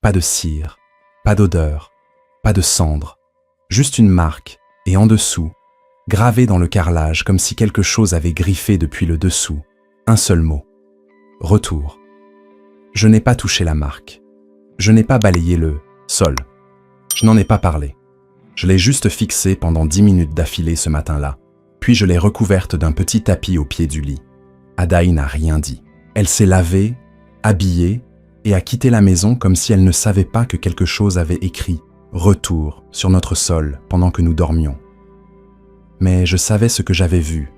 pas de cire, pas d'odeur, pas de cendre, juste une marque, et en dessous, gravé dans le carrelage comme si quelque chose avait griffé depuis le dessous, un seul mot. Retour. Je n'ai pas touché la marque. Je n'ai pas balayé le sol. Je n'en ai pas parlé. Je l'ai juste fixée pendant 10 minutes d'affilée ce matin-là, puis je l'ai recouverte d'un petit tapis au pied du lit. Adaï n'a rien dit. Elle s'est lavée, habillée, et a quitté la maison comme si elle ne savait pas que quelque chose avait écrit « Retour » sur notre sol pendant que nous dormions. Mais je savais ce que j'avais vu,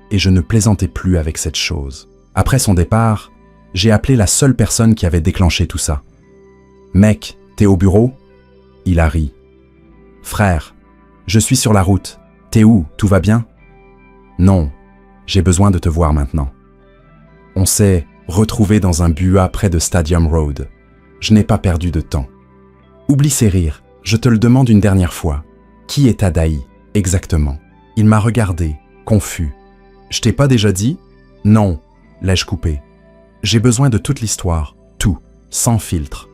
et je ne plaisantais plus avec cette chose. Après son départ, j'ai appelé la seule personne qui avait déclenché tout ça. « Mec, t'es au bureau ?» Il a ri. « Frère, je suis sur la route. T'es où? Tout va bien? » « Non, j'ai besoin de te voir maintenant. » On s'est retrouvés dans un bua près de Stadium Road. Je n'ai pas perdu de temps. Oublie ces rires, je te le demande une dernière fois. Qui est Adaï, exactement? Il m'a regardé, confus. Je t'ai pas déjà dit? Non, l'ai-je coupé. J'ai besoin de toute l'histoire, tout, sans filtre.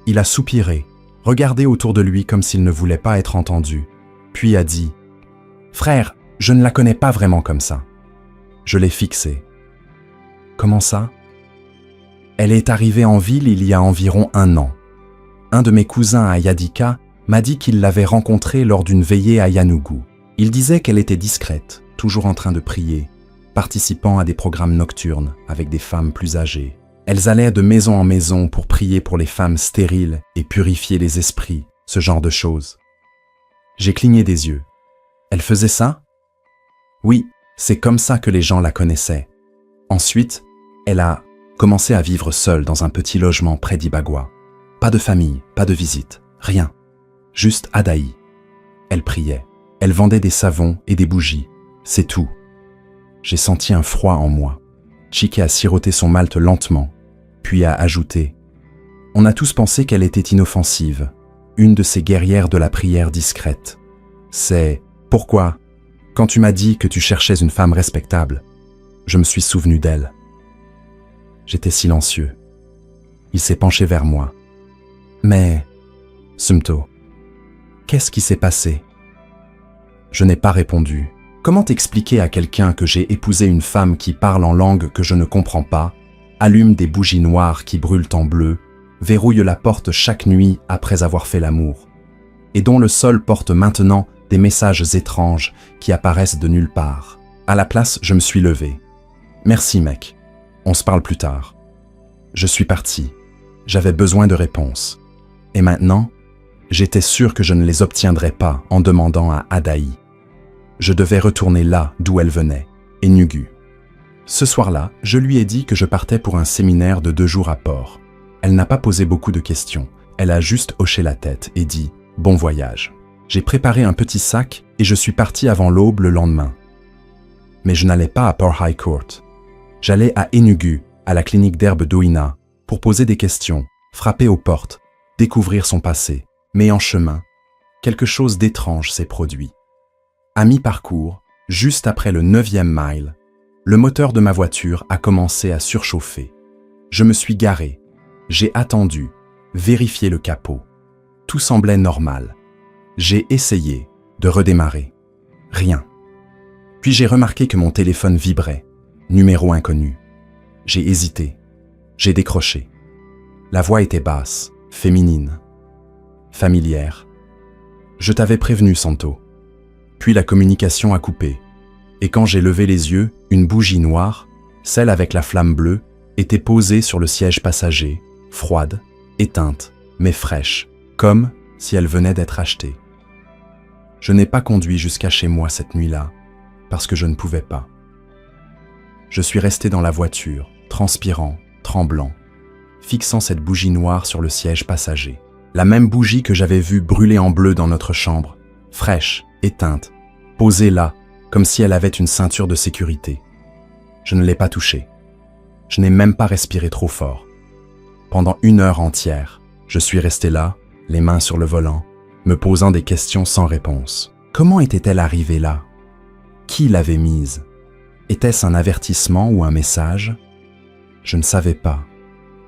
Il a soupiré, regardé autour de lui comme s'il ne voulait pas être entendu, puis a dit « Frère, je ne la connais pas vraiment comme ça. » Je l'ai fixée. « Comment ça? » Elle est arrivée en ville il y a environ 1 an. Un de mes cousins à Yadika m'a dit qu'il l'avait rencontrée lors d'une veillée à Yanougou. Il disait qu'elle était discrète, toujours en train de prier, participant à des programmes nocturnes avec des femmes plus âgées. Elles allaient de maison en maison pour prier pour les femmes stériles et purifier les esprits, ce genre de choses. J'ai cligné des yeux. Elle faisait ça? Oui, c'est comme ça que les gens la connaissaient. Ensuite, elle a commencé à vivre seule dans un petit logement près d'Ibagua. Pas de famille, pas de visite, rien. Juste Adaï. Elle priait. Elle vendait des savons et des bougies. C'est tout. J'ai senti un froid en moi. Chike a siroté son malt lentement, puis a ajouté « On a tous pensé qu'elle était inoffensive, une de ces guerrières de la prière discrète. C'est pourquoi, quand tu m'as dit que tu cherchais une femme respectable, je me suis souvenu d'elle. » J'étais silencieux. Il s'est penché vers moi. « Mais, Sumto, qu'est-ce qui s'est passé ?» Je n'ai pas répondu. Comment t'expliquer à quelqu'un que j'ai épousé une femme qui parle en langue que je ne comprends pas, allume des bougies noires qui brûlent en bleu, verrouille la porte chaque nuit après avoir fait l'amour, et dont le sol porte maintenant des messages étranges qui apparaissent de nulle part. À la place, je me suis levé. « Merci, mec. On se parle plus tard. » Je suis parti. J'avais besoin de réponses. Et maintenant, j'étais sûr que je ne les obtiendrais pas en demandant à Adaï. Je devais retourner là d'où elle venait, Enugu. Ce soir-là, je lui ai dit que je partais pour un séminaire de 2 jours à Port. Elle n'a pas posé beaucoup de questions. Elle a juste hoché la tête et dit « Bon voyage ». J'ai préparé un petit sac et je suis parti avant l'aube le lendemain. Mais je n'allais pas à Port High Court. J'allais à Enugu, à la clinique d'herbe d'Oina, pour poser des questions, frapper aux portes, découvrir son passé. Mais en chemin, quelque chose d'étrange s'est produit. À mi-parcours, juste après le 9e mile, le moteur de ma voiture a commencé à surchauffer. Je me suis garé, j'ai attendu, vérifié le capot. Tout semblait normal. J'ai essayé de redémarrer. Rien. Puis j'ai remarqué que mon téléphone vibrait. Numéro inconnu. J'ai hésité. J'ai décroché. La voix était basse, féminine, familière. Je t'avais prévenu, Santo. Puis la communication a coupé. Et quand j'ai levé les yeux, une bougie noire, celle avec la flamme bleue, était posée sur le siège passager, froide, éteinte, mais fraîche, comme si elle venait d'être achetée. Je n'ai pas conduit jusqu'à chez moi cette nuit-là, parce que je ne pouvais pas. Je suis resté dans la voiture, transpirant, tremblant, fixant cette bougie noire sur le siège passager. La même bougie que j'avais vue brûler en bleu dans notre chambre, fraîche, éteinte, posée là, comme si elle avait une ceinture de sécurité. Je ne l'ai pas touchée. Je n'ai même pas respiré trop fort. Pendant 1 heure entière, je suis resté là, les mains sur le volant, me posant des questions sans réponse. Comment était-elle arrivée là? Qui l'avait mise? Était-ce un avertissement ou un message? Je ne savais pas.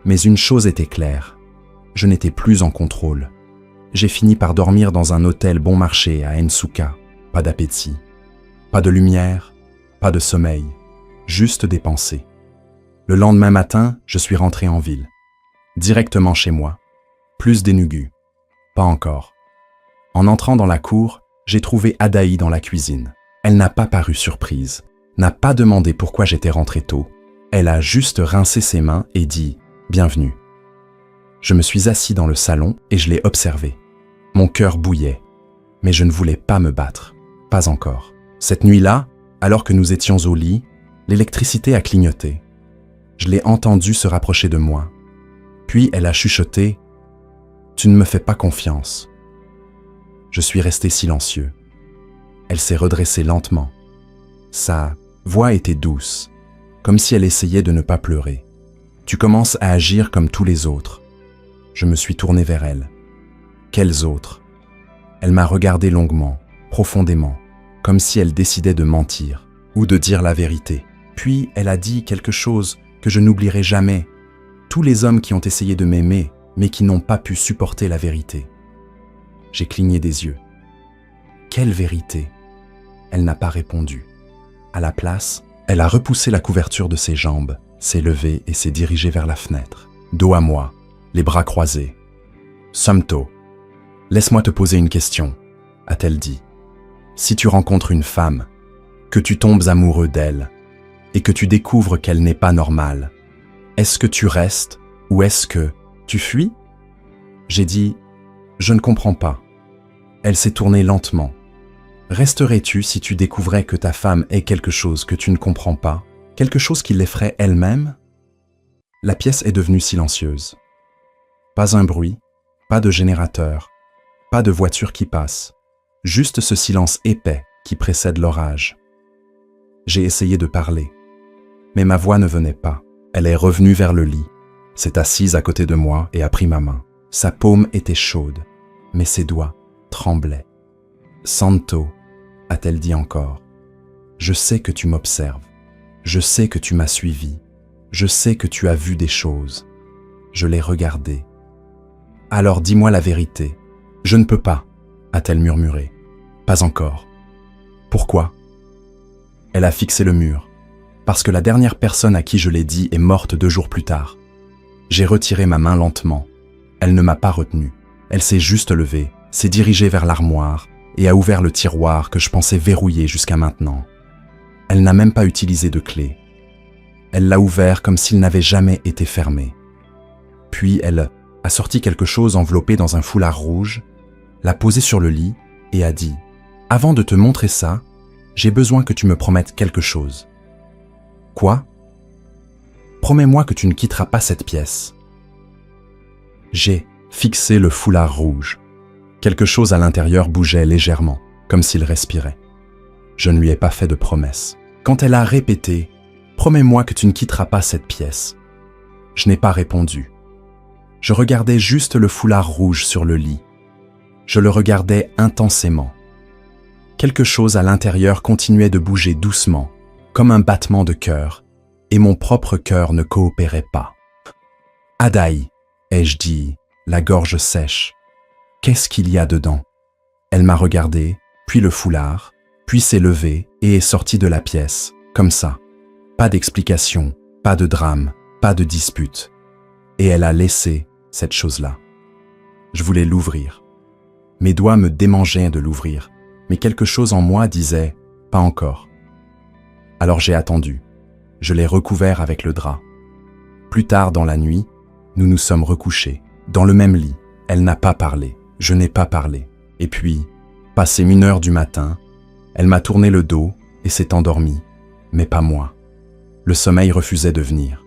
Mais une chose était claire. Je n'étais plus en contrôle. J'ai fini par dormir dans un hôtel bon marché à Nsuka. Pas d'appétit, pas de lumière, pas de sommeil, juste des pensées. Le lendemain matin, je suis rentré en ville. Directement chez moi. Plus d'énugu. Pas encore. En entrant dans la cour, j'ai trouvé Adaï dans la cuisine. Elle n'a pas paru surprise, n'a pas demandé pourquoi j'étais rentré tôt. Elle a juste rincé ses mains et dit « Bienvenue ». Je me suis assis dans le salon et je l'ai observée. Mon cœur bouillait, mais je ne voulais pas me battre. Pas encore. Cette nuit-là, alors que nous étions au lit, l'électricité a clignoté. Je l'ai entendue se rapprocher de moi. Puis elle a chuchoté « Tu ne me fais pas confiance ». Je suis resté silencieux. Elle s'est redressée lentement. Sa voix était douce, comme si elle essayait de ne pas pleurer. « Tu commences à agir comme tous les autres. » Je me suis tourné vers elle. « Quels autres ?» Elle m'a regardé longuement, profondément, comme si elle décidait de mentir ou de dire la vérité. Puis elle a dit quelque chose que je n'oublierai jamais. Tous les hommes qui ont essayé de m'aimer, mais qui n'ont pas pu supporter la vérité. J'ai cligné des yeux. Quelle vérité ? Elle n'a pas répondu. À la place, elle a repoussé la couverture de ses jambes, s'est levée et s'est dirigée vers la fenêtre. Dos à moi, les bras croisés. « Somto, laisse-moi te poser une question », a-t-elle dit. « Si tu rencontres une femme, que tu tombes amoureux d'elle, et que tu découvres qu'elle n'est pas normale, est-ce que tu restes ou est-ce que tu fuis ?» J'ai dit « Je ne comprends pas ». Elle s'est tournée lentement. « Resterais-tu si tu découvrais que ta femme est quelque chose que tu ne comprends pas, quelque chose qui l'effraie elle-même ?» La pièce est devenue silencieuse. Pas un bruit, pas de générateur, pas de voiture qui passe, juste ce silence épais qui précède l'orage. J'ai essayé de parler, mais ma voix ne venait pas. Elle est revenue vers le lit, s'est assise à côté de moi et a pris ma main. Sa paume était chaude, mais ses doigts tremblaient. « Santo », a-t-elle dit encore, « je sais que tu m'observes, je sais que tu m'as suivi, je sais que tu as vu des choses. » Je l'ai regardée. « Alors dis-moi la vérité. »« Je ne peux pas », a-t-elle murmuré. « Pas encore. »« Pourquoi ?» Elle a fixé le mur. « Parce que la dernière personne à qui je l'ai dit est morte 2 jours plus tard. » J'ai retiré ma main lentement. Elle ne m'a pas retenu. Elle s'est juste levée, s'est dirigée vers l'armoire et a ouvert le tiroir que je pensais verrouillé jusqu'à maintenant. Elle n'a même pas utilisé de clé. Elle l'a ouvert comme s'il n'avait jamais été fermé. Puis elle a sorti quelque chose enveloppé dans un foulard rouge, l'a posé sur le lit et a dit « Avant de te montrer ça, j'ai besoin que tu me promettes quelque chose. » « Quoi ? » « Promets-moi que tu ne quitteras pas cette pièce. » J'ai fixé le foulard rouge. Quelque chose à l'intérieur bougeait légèrement, comme s'il respirait. Je ne lui ai pas fait de promesse. Quand elle a répété « Promets-moi que tu ne quitteras pas cette pièce », je n'ai pas répondu. Je regardais juste le foulard rouge sur le lit. Je le regardais intensément. Quelque chose à l'intérieur continuait de bouger doucement, comme un battement de cœur, et mon propre cœur ne coopérait pas. « Adaï », ai-je dit, la gorge sèche. « Qu'est-ce qu'il y a dedans ?» Elle m'a regardé, puis le foulard, puis s'est levée et est sortie de la pièce, comme ça. Pas d'explication, pas de drame, pas de dispute. Et elle a laissé cette chose-là. Je voulais l'ouvrir. Mes doigts me démangeaient de l'ouvrir, mais quelque chose en moi disait « pas encore ». Alors j'ai attendu. Je l'ai recouvert avec le drap. Plus tard dans la nuit, nous nous sommes recouchés. Dans le même lit, elle n'a pas parlé, je n'ai pas parlé. Et puis, passé 1h du matin, elle m'a tourné le dos et s'est endormie, mais pas moi. Le sommeil refusait de venir.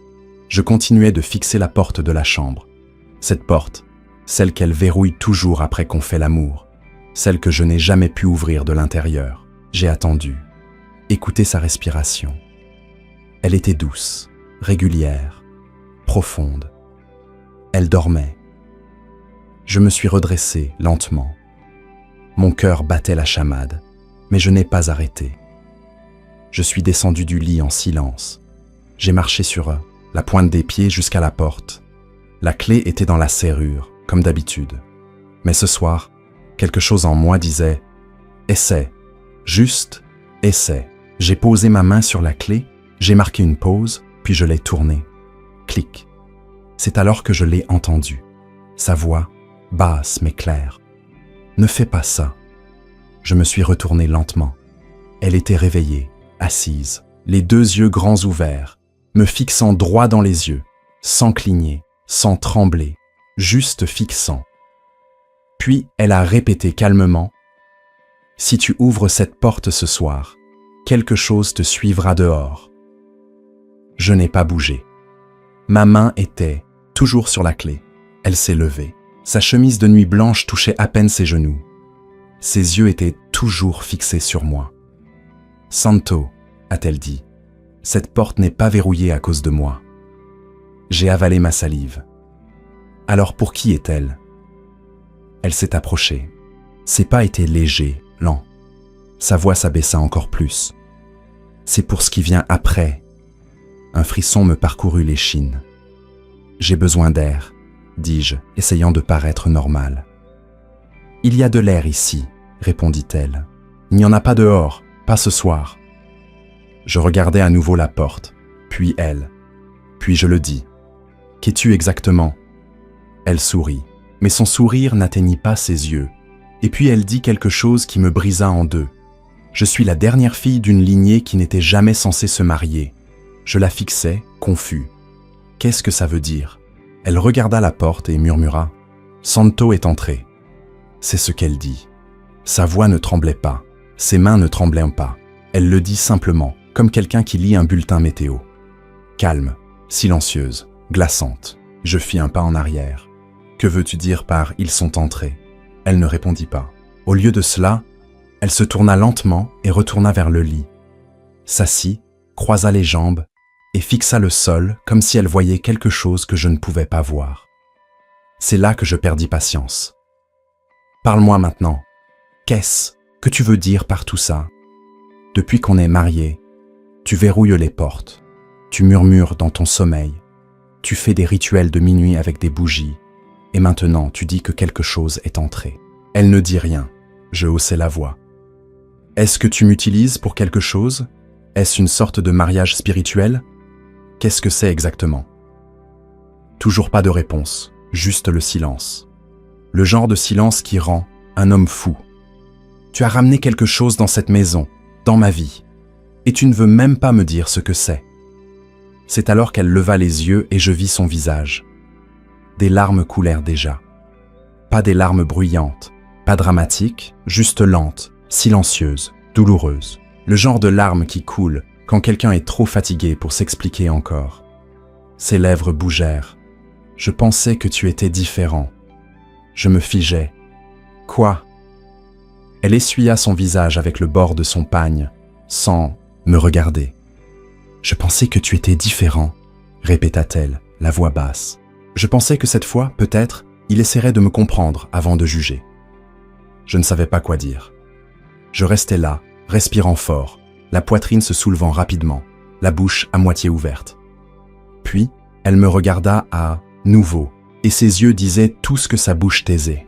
Je continuais de fixer la porte de la chambre. Cette porte, celle qu'elle verrouille toujours après qu'on fait l'amour, celle que je n'ai jamais pu ouvrir de l'intérieur. J'ai attendu, écouté sa respiration. Elle était douce, régulière, profonde. Elle dormait. Je me suis redressé lentement. Mon cœur battait la chamade, mais je n'ai pas arrêté. Je suis descendu du lit en silence. J'ai marché sur la pointe des pieds jusqu'à la porte. La clé était dans la serrure, comme d'habitude. Mais ce soir, quelque chose en moi disait « Essaie, juste essaie ». J'ai posé ma main sur la clé, j'ai marqué une pause, puis je l'ai tournée. Clic. C'est alors que je l'ai entendu. Sa voix, basse mais claire. « Ne fais pas ça ». Je me suis retourné lentement. Elle était réveillée, assise, les deux yeux grands ouverts, me fixant droit dans les yeux, sans cligner, sans trembler, juste fixant. Puis elle a répété calmement « Si tu ouvres cette porte ce soir, quelque chose te suivra dehors. » Je n'ai pas bougé. Ma main était toujours sur la clé. Elle s'est levée. Sa chemise de nuit blanche touchait à peine ses genoux. Ses yeux étaient toujours fixés sur moi. « Santo », a-t-elle dit, « cette porte n'est pas verrouillée à cause de moi. » J'ai avalé ma salive. « Alors pour qui est-elle » Elle s'est approchée. Ses pas étaient légers, lents. Sa voix s'abaissa encore plus. « C'est pour ce qui vient après. » Un frisson me parcourut l'échine. « J'ai besoin d'air, » dis-je, essayant de paraître normal. « Il y a de l'air ici, » répondit-elle. « Il n'y en a pas dehors, pas ce soir. » Je regardai à nouveau la porte, puis elle. Puis je le dis. « Qu'es-tu exactement » Elle sourit, mais son sourire n'atteignit pas ses yeux. Et puis elle dit quelque chose qui me brisa en deux. Je suis la dernière fille d'une lignée qui n'était jamais censée se marier. Je la fixais, confus. Qu'est-ce que ça veut dire ? Elle regarda la porte et murmura « Santo est entré ». C'est ce qu'elle dit. Sa voix ne tremblait pas, ses mains ne tremblaient pas. Elle le dit simplement, comme quelqu'un qui lit un bulletin météo. Calme, silencieuse, glaçante. Je fis un pas en arrière. Que veux-tu dire par « ils sont entrés » Elle ne répondit pas. Au lieu de cela, elle se tourna lentement et retourna vers le lit. S'assit, croisa les jambes et fixa le sol comme si elle voyait quelque chose que je ne pouvais pas voir. C'est là que je perdis patience. « Parle-moi maintenant. Qu'est-ce que tu veux dire par tout ça ? Depuis qu'on est mariés, tu verrouilles les portes, tu murmures dans ton sommeil, tu fais des rituels de minuit avec des bougies, et maintenant tu dis que quelque chose est entré. » Elle ne dit rien. Je haussai la voix. « Est-ce que tu m'utilises pour quelque chose ? Est-ce une sorte de mariage spirituel ? Qu'est-ce que c'est exactement ?» Toujours pas de réponse, juste le silence. Le genre de silence qui rend un homme fou. « Tu as ramené quelque chose dans cette maison, dans ma vie, et tu ne veux même pas me dire ce que c'est. » C'est alors qu'elle leva les yeux et je vis son visage. Des larmes coulèrent déjà. Pas des larmes bruyantes, pas dramatiques, juste lentes, silencieuses, douloureuses. Le genre de larmes qui coulent quand quelqu'un est trop fatigué pour s'expliquer encore. Ses lèvres bougèrent. Je pensais que tu étais différent. Je me figeais. Quoi ? Elle essuya son visage avec le bord de son pagne, sans me regarder. Je pensais que tu étais différent, répéta-t-elle, la voix basse. Je pensais que cette fois, peut-être, il essaierait de me comprendre avant de juger. Je ne savais pas quoi dire. Je restais là, respirant fort, la poitrine se soulevant rapidement, la bouche à moitié ouverte. Puis, elle me regarda à nouveau, et ses yeux disaient tout ce que sa bouche taisait.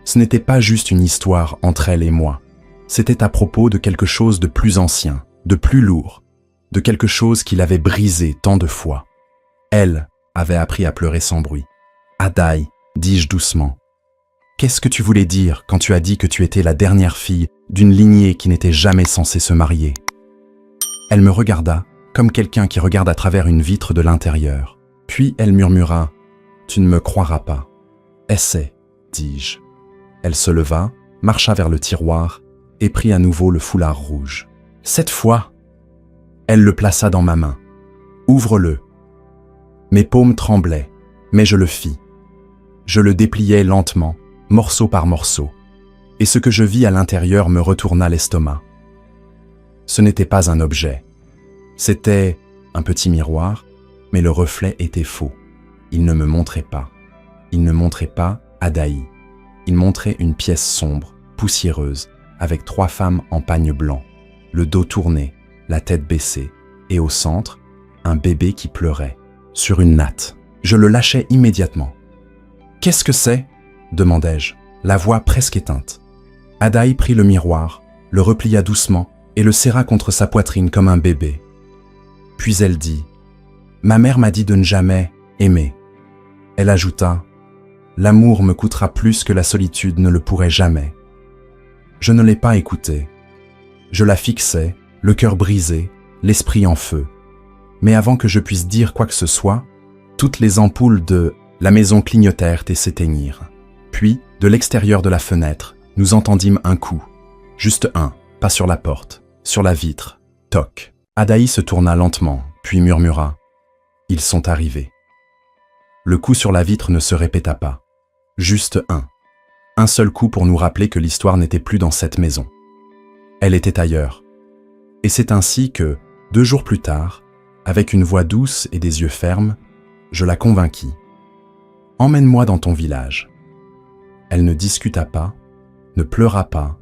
Ce n'était pas juste une histoire entre elle et moi. C'était à propos de quelque chose de plus ancien, de plus lourd, de quelque chose qui l'avait brisé tant de fois. Elle avait appris à pleurer sans bruit. « Adaï », dis-je doucement. « Qu'est-ce que tu voulais dire quand tu as dit que tu étais la dernière fille d'une lignée qui n'était jamais censée se marier ?» Elle me regarda, comme quelqu'un qui regarde à travers une vitre de l'intérieur. Puis elle murmura « Tu ne me croiras pas. »« Essaie », dis-je. Elle se leva, marcha vers le tiroir et prit à nouveau le foulard rouge. Cette fois, elle le plaça dans ma main. « Ouvre-le. » Mes paumes tremblaient, mais je le fis. Je le dépliai lentement, morceau par morceau, et ce que je vis à l'intérieur me retourna l'estomac. Ce n'était pas un objet. C'était un petit miroir, mais le reflet était faux. Il ne me montrait pas. Il ne montrait pas Adaï. Il montrait une pièce sombre, poussiéreuse, avec 3 femmes en pagne blanc, le dos tourné, la tête baissée, et au centre, un bébé qui pleurait, sur une natte. Je le lâchai immédiatement. « Qu'est-ce que c'est » demandai-je, la voix presque éteinte. Adaï prit le miroir, le replia doucement et le serra contre sa poitrine comme un bébé. Puis elle dit « Ma mère m'a dit de ne jamais aimer. » Elle ajouta « L'amour me coûtera plus que la solitude ne le pourrait jamais. » Je ne l'ai pas écoutée. Je la fixais, le cœur brisé, l'esprit en feu. Mais avant que je puisse dire quoi que ce soit, toutes les ampoules de la maison clignotèrent et s'éteignirent. Puis, de l'extérieur de la fenêtre, nous entendîmes un coup. Juste un, pas sur la porte, sur la vitre. Toc. Adaï se tourna lentement, puis murmura « Ils sont arrivés. » Le coup sur la vitre ne se répéta pas. Juste un. Un seul coup pour nous rappeler que l'histoire n'était plus dans cette maison. Elle était ailleurs. Et c'est ainsi que, 2 jours plus tard, avec une voix douce et des yeux fermes, je la convainquis. « Emmène-moi dans ton village. » Elle ne discuta pas, ne pleura pas,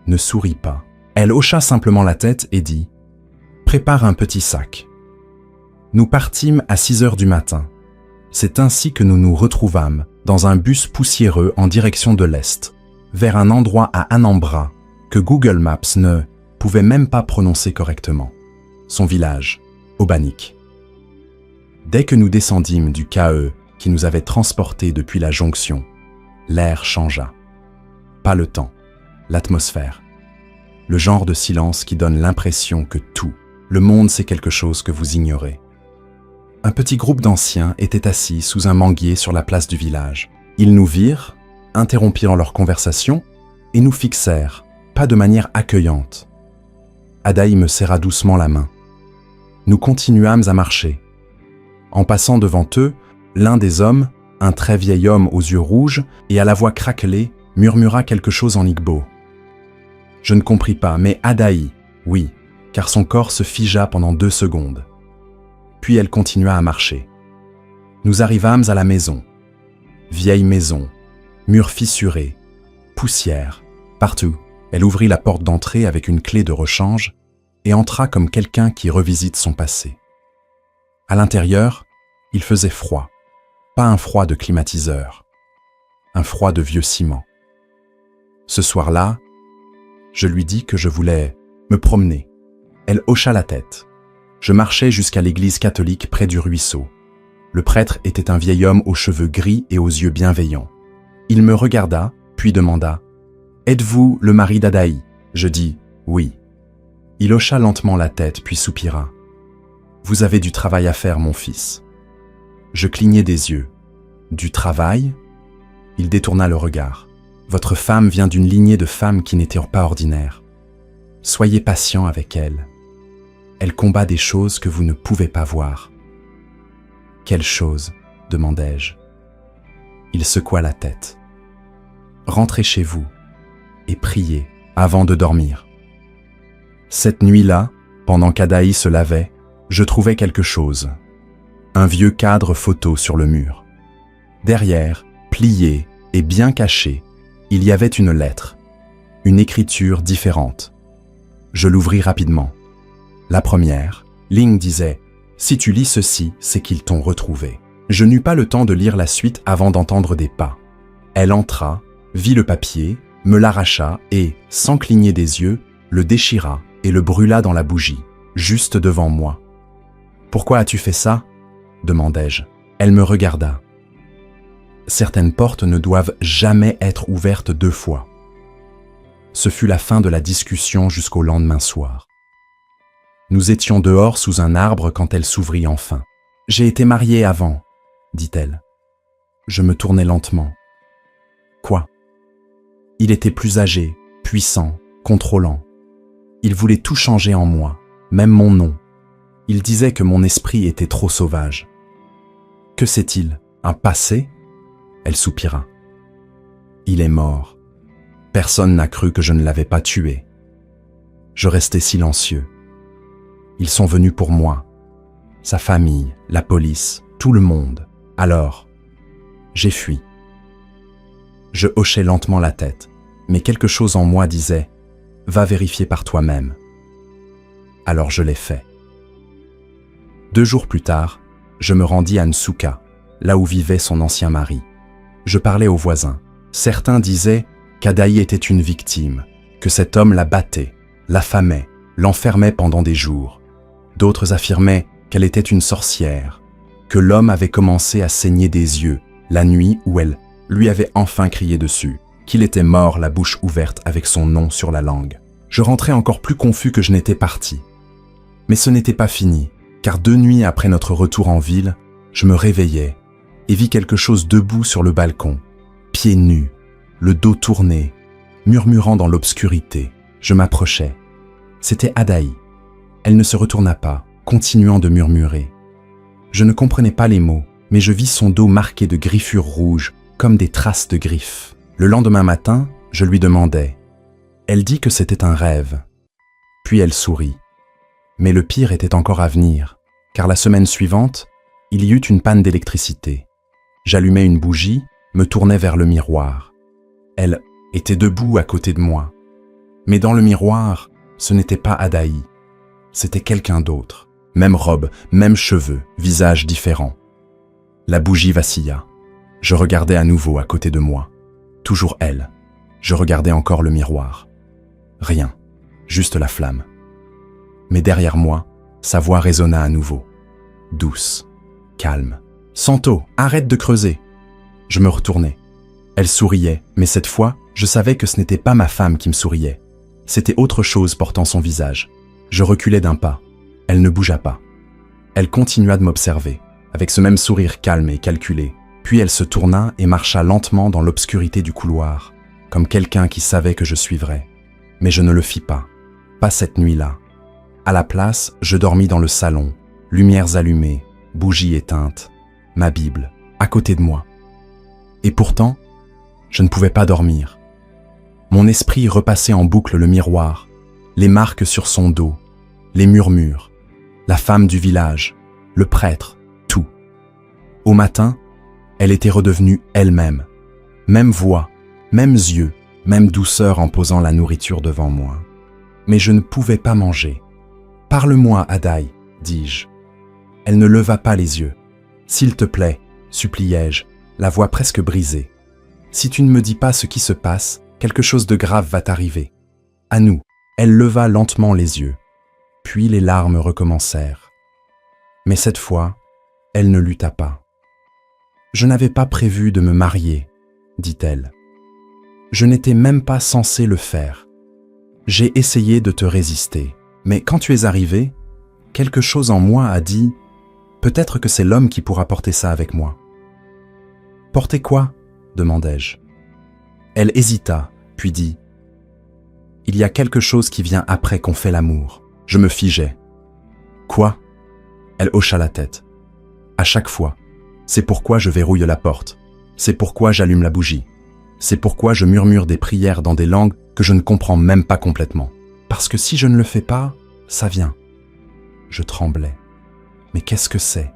ne sourit pas. Elle hocha simplement la tête et dit « Prépare un petit sac. » Nous partîmes à 6 heures du matin. C'est ainsi que nous nous retrouvâmes dans un bus poussiéreux en direction de l'Est, vers un endroit à Anambra que Google Maps ne pouvait même pas prononcer correctement. Son village, Obanik. Dès que nous descendîmes du KE qui nous avait transportés depuis la jonction, l'air changea. Pas le temps, l'atmosphère. Le genre de silence qui donne l'impression que tout, le monde sait quelque chose que vous ignorez. Un petit groupe d'anciens était assis sous un manguier sur la place du village. Ils nous virent, interrompirent leur conversation et nous fixèrent, pas de manière accueillante. Adaï me serra doucement la main. Nous continuâmes à marcher. En passant devant eux, l'un des hommes, un très vieil homme aux yeux rouges et à la voix craquelée, murmura quelque chose en igbo. Je ne compris pas, mais Adaï, oui, car son corps se figea pendant 2 secondes. Puis elle continua à marcher. Nous arrivâmes à la maison. Vieille maison, murs fissurés, poussière, partout. Elle ouvrit la porte d'entrée avec une clé de rechange et entra comme quelqu'un qui revisite son passé. À l'intérieur, il faisait froid, pas un froid de climatiseur, un froid de vieux ciment. Ce soir-là, je lui dis que je voulais me promener. Elle hocha la tête. Je marchais jusqu'à l'église catholique près du ruisseau. Le prêtre était un vieil homme aux cheveux gris et aux yeux bienveillants. Il me regarda, puis demanda « Êtes-vous le mari d'Adaï ?» Je dis « Oui ». Il hocha lentement la tête, puis soupira. « Vous avez du travail à faire, mon fils. » Je clignai des yeux. « Du travail ?» Il détourna le regard. « Votre femme vient d'une lignée de femmes qui n'étaient pas ordinaires. Soyez patient avec elle. Elle combat des choses que vous ne pouvez pas voir. » « Quelles choses ?» demandai-je. Il secoua la tête. « Rentrez chez vous et priez avant de dormir. » Cette nuit-là, pendant qu'Adaï se lavait, je trouvais quelque chose. Un vieux cadre photo sur le mur. Derrière, plié et bien caché, il y avait une lettre, une écriture différente. Je l'ouvris rapidement. La première, ligne disait « Si tu lis ceci, c'est qu'ils t'ont retrouvé. » Je n'eus pas le temps de lire la suite avant d'entendre des pas. Elle entra, vit le papier, me l'arracha et, sans cligner des yeux, le déchira et le brûla dans la bougie, juste devant moi. « Pourquoi as-tu fait ça ?» demandai-je. Elle me regarda. « Certaines portes ne doivent jamais être ouvertes 2 fois. » Ce fut la fin de la discussion jusqu'au lendemain soir. Nous étions dehors sous un arbre quand elle s'ouvrit enfin. « J'ai été mariée avant, » dit-elle. Je me tournai lentement. « Quoi ?» Il était plus âgé, puissant, contrôlant. Il voulait tout changer en moi, même mon nom. Il disait que mon esprit était trop sauvage. « Que sait-il? Un passé ?» Elle soupira. « Il est mort. Personne n'a cru que je ne l'avais pas tué. » Je restai silencieux. Ils sont venus pour moi. Sa famille, la police, tout le monde. Alors, j'ai fui. Je hochai lentement la tête, mais quelque chose en moi disait « Va vérifier par toi-même. » Alors je l'ai fait. 2 jours plus tard, je me rendis à Nsukka, là où vivait son ancien mari. Je parlais aux voisins. Certains disaient qu'Adaï était une victime, que cet homme la battait, l'affamait, l'enfermait pendant des jours. D'autres affirmaient qu'elle était une sorcière, que l'homme avait commencé à saigner des yeux la nuit où elle lui avait enfin crié dessus, qu'il était mort la bouche ouverte avec son nom sur la langue. Je rentrais encore plus confus que je n'étais parti. Mais ce n'était pas fini, car 2 nuits après notre retour en ville, je me réveillai et vis quelque chose debout sur le balcon, pieds nus, le dos tourné, murmurant dans l'obscurité. Je m'approchai. C'était Adaï. Elle ne se retourna pas, continuant de murmurer. Je ne comprenais pas les mots, mais je vis son dos marqué de griffures rouges, comme des traces de griffes. Le lendemain matin, je lui demandai. Elle dit que c'était un rêve. Puis elle sourit. Mais le pire était encore à venir, car la semaine suivante, il y eut une panne d'électricité. J'allumai une bougie, me tournai vers le miroir. Elle était debout à côté de moi. Mais dans le miroir, ce n'était pas Adaï. C'était quelqu'un d'autre. Même robe, même cheveux, visage différent. La bougie vacilla. Je regardais à nouveau à côté de moi. Toujours elle. Je regardais encore le miroir. Rien, juste la flamme. Mais derrière moi, sa voix résonna à nouveau. Douce, calme. « Santo, arrête de creuser !» Je me retournai. Elle souriait, mais cette fois, je savais que ce n'était pas ma femme qui me souriait. C'était autre chose portant son visage. Je reculai d'un pas. Elle ne bougea pas. Elle continua de m'observer, avec ce même sourire calme et calculé. Puis elle se tourna et marcha lentement dans l'obscurité du couloir, comme quelqu'un qui savait que je suivrais. Mais je ne le fis pas. Pas cette nuit-là. À la place, je dormis dans le salon, lumières allumées, bougies éteintes, ma Bible, à côté de moi. Et pourtant, je ne pouvais pas dormir. Mon esprit repassait en boucle le miroir, les marques sur son dos, les murmures, la femme du village, le prêtre, tout. Au matin, elle était redevenue elle-même. Même voix, mêmes yeux, même douceur en posant la nourriture devant moi. Mais je ne pouvais pas manger. « Parle-moi, Adaï, dis-je. » Elle ne leva pas les yeux. « S'il te plaît, suppliai-je, la voix presque brisée. Si tu ne me dis pas ce qui se passe, quelque chose de grave va t'arriver. À nous. » Elle leva lentement les yeux. Puis les larmes recommencèrent. Mais cette fois, elle ne lutta pas. « Je n'avais pas prévu de me marier, » dit-elle. « Je n'étais même pas censé le faire. J'ai essayé de te résister, mais quand tu es arrivé, quelque chose en moi a dit « Peut-être que c'est l'homme qui pourra porter ça avec moi. » « Porter quoi ?» demandai-je. Elle hésita, puis dit « Il y a quelque chose qui vient après qu'on fait l'amour. » Je me figeai. « Quoi ?» Elle hocha la tête. « À chaque fois. C'est pourquoi je verrouille la porte. C'est pourquoi j'allume la bougie. C'est pourquoi je murmure des prières dans des langues que je ne comprends même pas complètement. Parce que si je ne le fais pas, ça vient. » Je tremblais. Mais qu'est-ce que c'est ?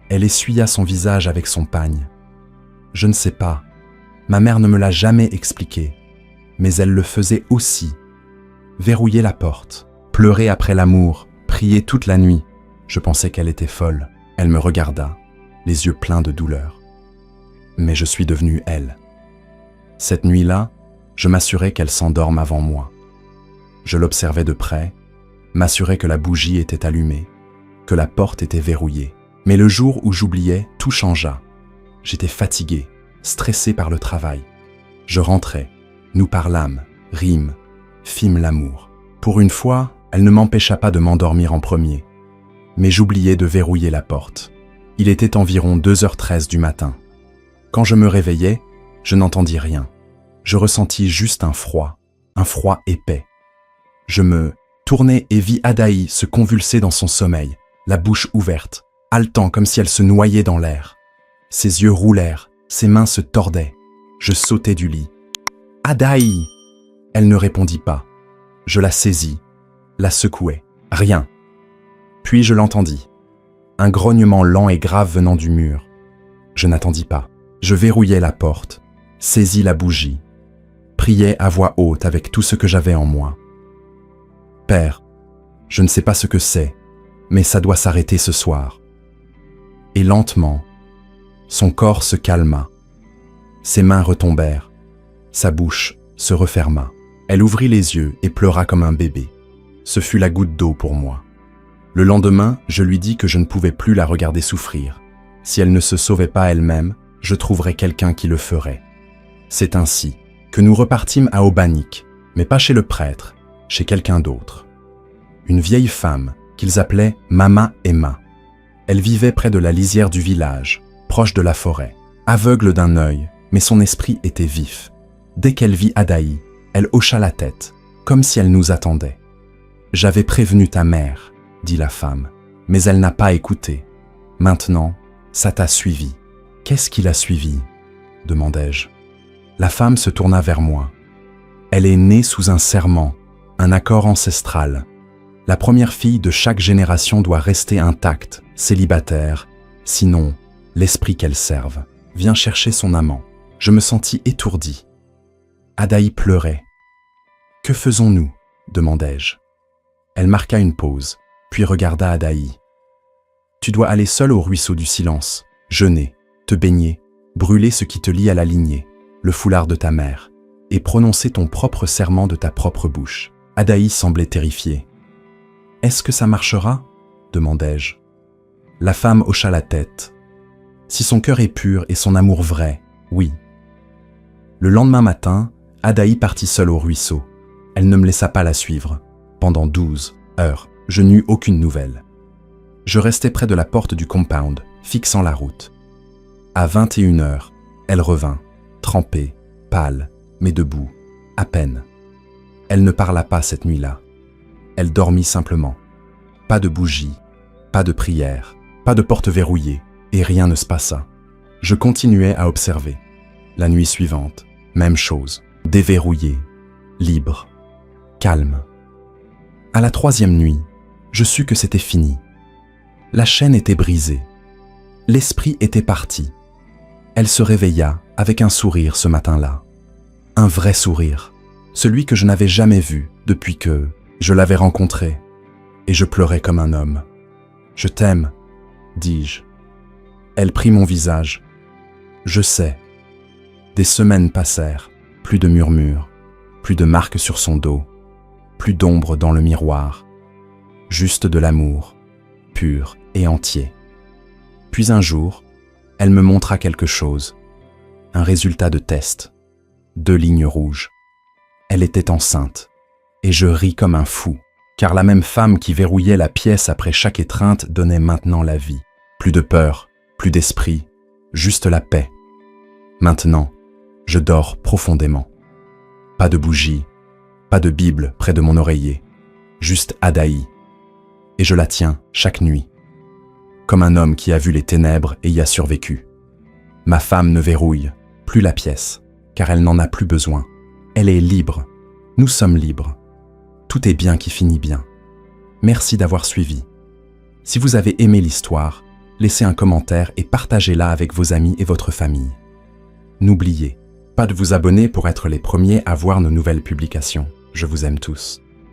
Elle essuya son visage avec son pagne. Je ne sais pas. Ma mère ne me l'a jamais expliqué. Mais elle le faisait aussi. Verrouiller la porte, pleurer après l'amour, prier toute la nuit. Je pensais qu'elle était folle. Elle me regarda, les yeux pleins de douleur. Mais je suis devenu elle. Cette nuit-là, je m'assurais qu'elle s'endorme avant moi. Je l'observais de près, m'assurais que la bougie était allumée, que la porte était verrouillée. Mais le jour où j'oubliais, tout changea. J'étais fatigué, stressé par le travail. Je rentrai, nous parlâmes, rîmes, fîmes l'amour. Pour une fois, elle ne m'empêcha pas de m'endormir en premier. Mais j'oubliais de verrouiller la porte. Il était environ 2h13 du matin. Quand je me réveillai, je n'entendis rien. Je ressentis juste un froid épais. Je me tournai et vis Adaï se convulser dans son sommeil, la bouche ouverte, haletant comme si elle se noyait dans l'air. Ses yeux roulèrent, ses mains se tordaient. Je sautai du lit. « Adaï !» Elle ne répondit pas. Je la saisis, la secouai. Rien. Puis je l'entendis. Un grognement lent et grave venant du mur. Je n'attendis pas. Je verrouillai la porte, saisis la bougie, priai à voix haute avec tout ce que j'avais en moi. « Père, je ne sais pas ce que c'est, mais ça doit s'arrêter ce soir. » Et lentement, son corps se calma. Ses mains retombèrent. Sa bouche se referma. Elle ouvrit les yeux et pleura comme un bébé. Ce fut la goutte d'eau pour moi. Le lendemain, je lui dis que je ne pouvais plus la regarder souffrir. Si elle ne se sauvait pas elle-même, je trouverais quelqu'un qui le ferait. C'est ainsi que nous repartîmes à Obanik, mais pas chez le prêtre, chez quelqu'un d'autre. Une vieille femme qu'ils appelaient Mama Emma. Elle vivait près de la lisière du village, proche de la forêt, aveugle d'un œil, mais son esprit était vif. Dès qu'elle vit Adaï, elle hocha la tête, comme si elle nous attendait. « J'avais prévenu ta mère, » dit la femme, « mais elle n'a pas écouté. Maintenant, ça t'a suivi. »« Qu'est-ce qui l'a suivi ?» demandai-je. La femme se tourna vers moi. Elle est née sous un serment, un accord ancestral. La première fille de chaque génération doit rester intacte, célibataire, sinon l'esprit qu'elle serve vient chercher son amant. Je me sentis étourdi. Adaï pleurait. « Que faisons-nous » demandai-je. Elle marqua une pause, puis regarda Adaï. « Tu dois aller seule au ruisseau du silence, jeûner, te baigner, brûler ce qui te lie à la lignée, le foulard de ta mère, et prononcer ton propre serment de ta propre bouche. » Adaï semblait terrifiée. « Est-ce que ça marchera » demandai-je. La femme hocha la tête. Si son cœur est pur et son amour vrai, oui. Le lendemain matin, Adaï partit seule au ruisseau. Elle ne me laissa pas la suivre. Pendant 12 heures, je n'eus aucune nouvelle. Je restai près de la porte du compound, fixant la route. À 21 heures, elle revint, trempée, pâle, mais debout, à peine. Elle ne parla pas cette nuit-là. Elle dormit simplement. Pas de bougie, pas de prière, pas de porte verrouillée, et rien ne se passa. Je continuais à observer. La nuit suivante, même chose, déverrouillé, libre, calme. À la 3e nuit, je sus que c'était fini. La chaîne était brisée. L'esprit était parti. Elle se réveilla avec un sourire ce matin-là. Un vrai sourire, celui que je n'avais jamais vu depuis que je l'avais rencontré, et je pleurais comme un homme. « Je t'aime », dis-je. Elle prit mon visage. « Je sais. » Des semaines passèrent, plus de murmures, plus de marques sur son dos, plus d'ombre dans le miroir, juste de l'amour, pur et entier. Puis un jour, elle me montra quelque chose, un résultat de test, 2 lignes rouges. Elle était enceinte, et je ris comme un fou, car la même femme qui verrouillait la pièce après chaque étreinte donnait maintenant la vie. Plus de peur, plus d'esprit, juste la paix. Maintenant, je dors profondément. Pas de bougie, pas de Bible près de mon oreiller, juste Adaï. Et je la tiens chaque nuit, comme un homme qui a vu les ténèbres et y a survécu. Ma femme ne verrouille plus la pièce, car elle n'en a plus besoin. Elle est libre. Nous sommes libres. Tout est bien qui finit bien. Merci d'avoir suivi. Si vous avez aimé l'histoire, laissez un commentaire et partagez-la avec vos amis et votre famille. N'oubliez pas de vous abonner pour être les premiers à voir nos nouvelles publications. Je vous aime tous.